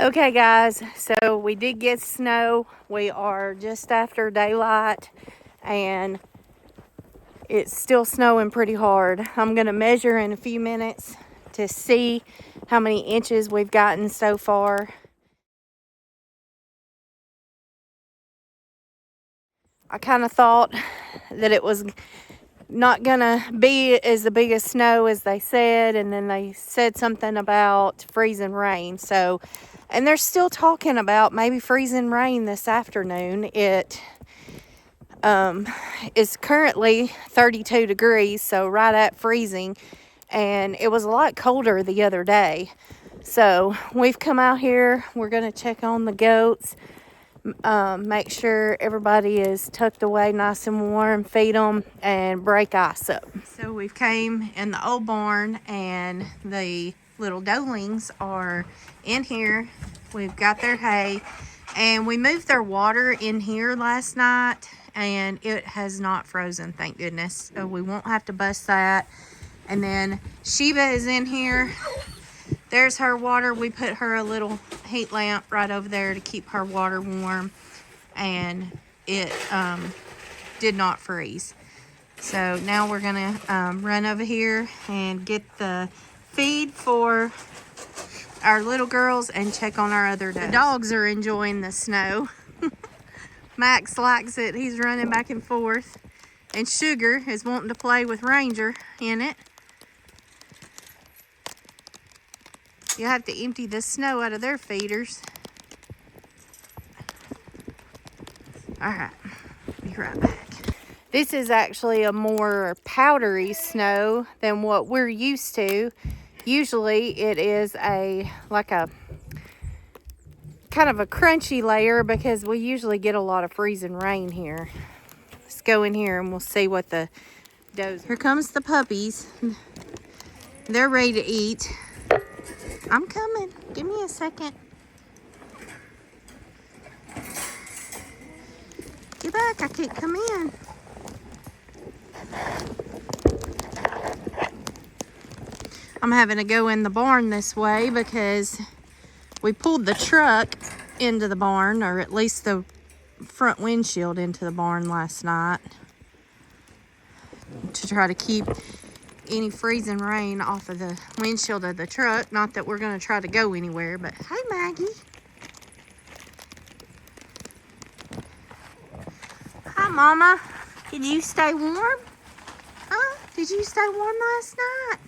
Okay guys, so we did get snow. We are just after daylight and it's still snowing pretty hard. I'm gonna measure in a few minutes to see how many inches we've gotten so far. I kind of thought that it was not gonna be as the biggest snow as they said, and then they said something about freezing rain. And they're still talking about maybe freezing rain this afternoon. It is currently 32 degrees, so right at freezing, and it was a lot colder the other day. So we've come out here. We're gonna check on the goats, make sure everybody is tucked away nice and warm, feed them, and break ice up. So we've came in the old barn, and the little doelings are in here. We've got their hay, and we moved their water in here last night, and it has not frozen, thank goodness. So we won't have to bust that. And then Sheba is in here. There's her water. We put her a little heat lamp right over there to keep her water warm, and it did not freeze. So now we're gonna run over here and get the feed for our little girls and check on our other dogs. The dogs are enjoying the snow. Max likes it. He's running back and forth, and Sugar is wanting to play with Ranger in it. You have to empty the snow out of their feeders. All right, be right back. This is actually a more powdery snow than what we're used to. Usually it is like a kind of a crunchy layer because we usually get a lot of freezing rain here. Let's go in here and we'll see what the does. Here comes the puppies. They're ready to eat. I'm coming. Give me a second. Get back. I can't come in. I'm having to go in the barn this way because we pulled the truck into the barn, or at least the front windshield into the barn last night, to try to keep any freezing rain off of the windshield of the truck. Not that we're going to try to go anywhere, but hey, Maggie. Hi, Mama. Did you stay warm? Huh? Did you stay warm last night?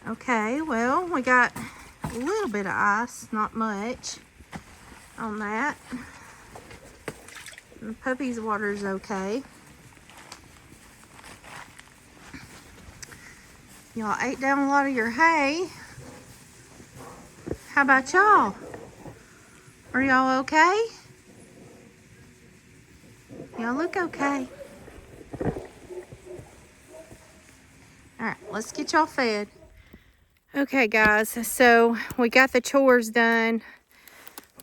Okay, well, we got a little bit of ice, not much on that. The puppy's water's okay. Y'all ate down a lot of your hay. How about y'all? Are y'all okay? Y'all look okay. All right, let's get y'all fed. Okay, guys, so we got the chores done.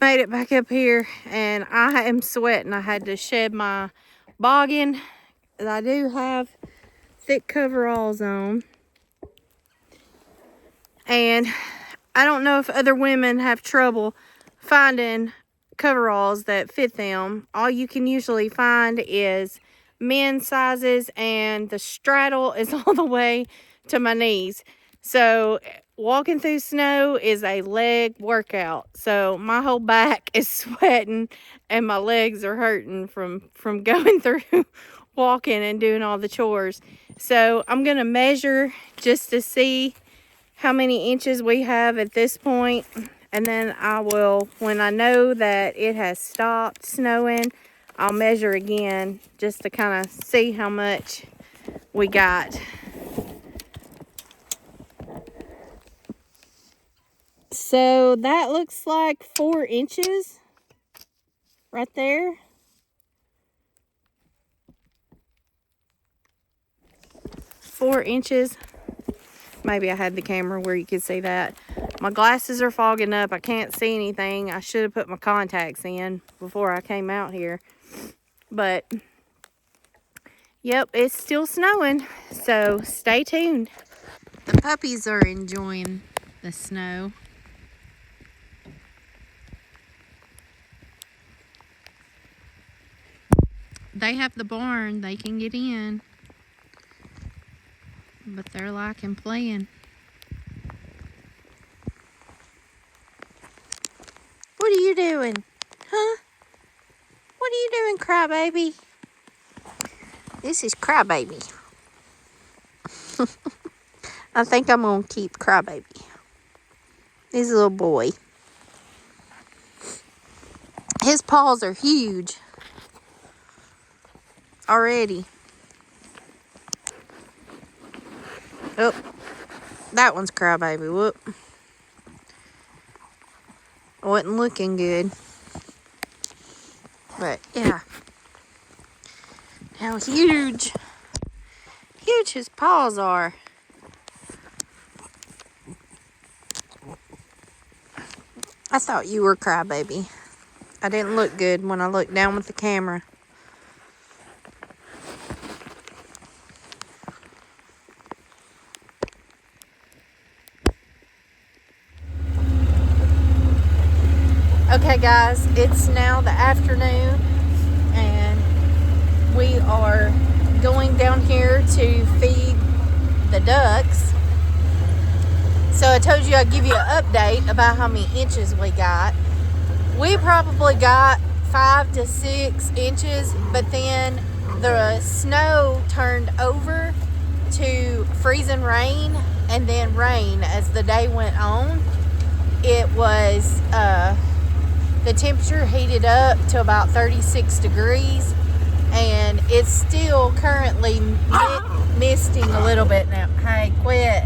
Made it back up here, and I am sweating. I had to shed my boggin. I do have thick coveralls on. And I don't know if other women have trouble finding coveralls that fit them. All you can usually find is men's sizes, and the straddle is all the way to my knees. So walking through snow is a leg workout. So my whole back is sweating and my legs are hurting from going through walking and doing all the chores. So I'm going to measure just to see how many inches we have at this point, and then I will, when I know that it has stopped snowing, I'll measure again just to kind of see how much we got. So that looks like 4 inches right there. Four inches. Maybe I had the camera where you could see that. My glasses are fogging up. I can't see anything. I should have put my contacts in before I came out here. But, yep, it's still snowing. So, stay tuned. The puppies are enjoying the snow. they have the barn. They can get in. But they're liking playing. What are you doing? Huh? What are you doing, crybaby? This is crybaby. I think I'm going to keep crybaby. He's a little boy. His paws are huge. Already. Oh, that one's crybaby. Whoop. Wasn't looking good. But, yeah. How huge his paws are. I thought you were crybaby. I didn't look good when I looked down with the camera. Okay guys, it's now the afternoon and we are going down here to feed the ducks. So I told you I'd give you an update about how many inches we got. We probably got 5 to 6 inches, but then the snow turned over to freezing rain and then rain as the day went on. It was the temperature heated up to about 36 degrees and it's still currently misting a little bit now. Hey, quit.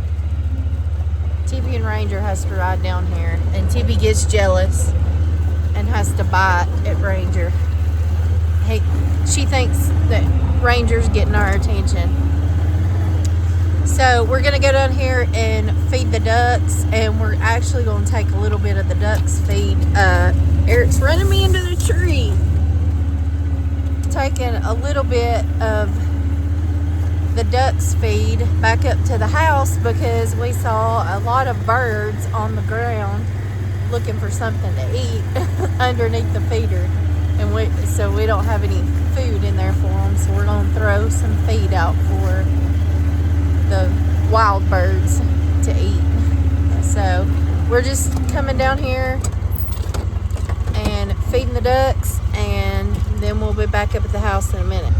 Tippy and Ranger has to ride down here and Tippy gets jealous and has to bite at Ranger. Hey, she thinks that Ranger's getting our attention. So we're gonna go down here and feed the ducks, and we're actually gonna take a little bit of the ducks feed. Eric's running me into the tree. Taking a little bit of the ducks feed back up to the house because we saw a lot of birds on the ground looking for something to eat underneath the feeder, and so we don't have any food in there for them, so we're gonna throw some feed out for the wild birds to eat. So we're just coming down here and feeding the ducks, and then we'll be back up at the house in a minute.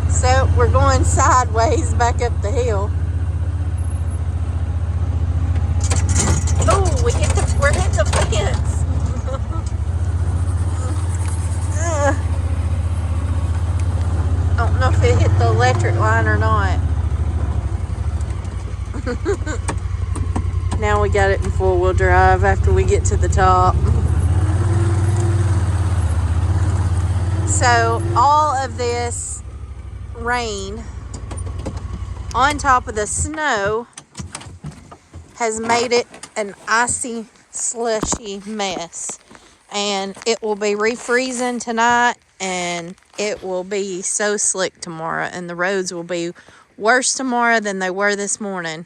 So we're going sideways back up the hill. Oh, we're hitting the fence. I don't know if it hit the electric line or not. Now we got it in 4-wheel drive after we get to the top. So all of this rain on top of the snow has made it an icy, slushy mess, and it will be refreezing tonight, and it will be so slick tomorrow, and the roads will be worse tomorrow than they were this morning.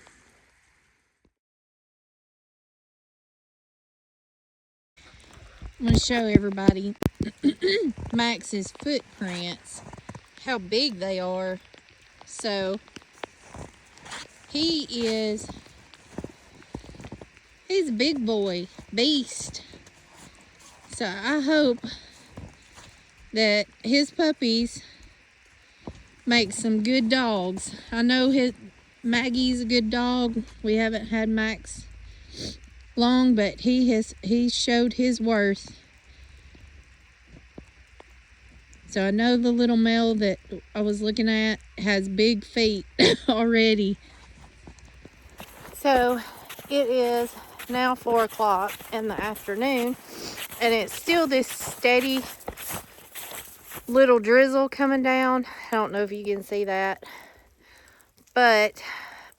I'm going to show everybody Max's footprints, how big they are. So he's a big boy, beast. So I hope that his puppies make some good dogs. I know Maggie's a good dog. We haven't had Max long, but he showed his worth. So I know the little male that I was looking at has big feet already. So it is now 4 o'clock in the afternoon, and it's still this steady little drizzle coming down. I don't know if you can see that, but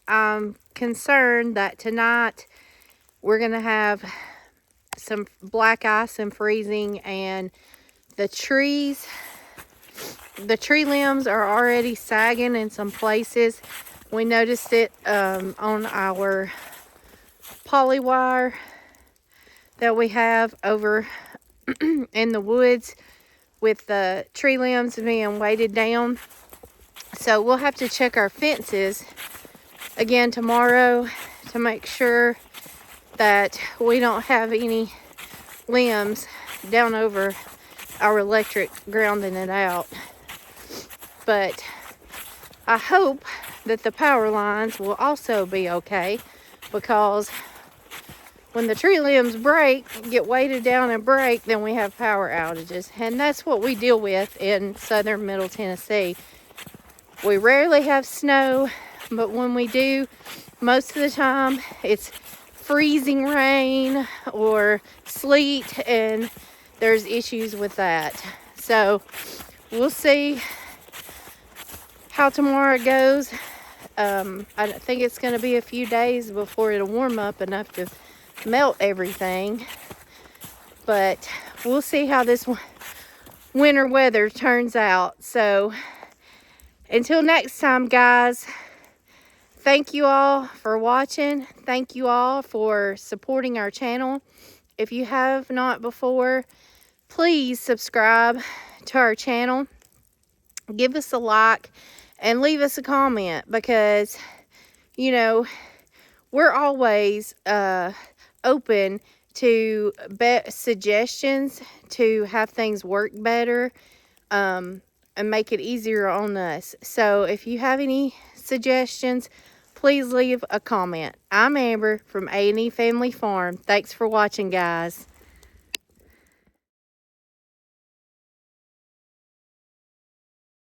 I'm concerned that tonight we're gonna have some black ice and freezing, and the tree limbs are already sagging in some places. We noticed it on our poly wire that we have over in the woods with the tree limbs being weighted down. So we'll have to check our fences again tomorrow to make sure that we don't have any limbs down over our electric grounding it out. But I hope that the power lines will also be okay, because when the tree limbs break, get weighted down and break, then we have power outages. And that's what we deal with in southern Middle Tennessee. We rarely have snow, but when we do, most of the time it's freezing rain or sleet, and there's issues with that. So we'll see how tomorrow goes. I think it's going to be a few days before it'll warm up enough to melt everything, but we'll see how this winter weather turns out. So until next time, guys, thank you all for watching. Thank you all for supporting our channel. If you have not before, please subscribe to our channel, give us a like, and leave us a comment, because you know we're always open to suggestions to have things work better, and make it easier on us. So if you have any suggestions, please leave a comment. I'm Amber from A&E Family Farm. Thanks for watching, guys.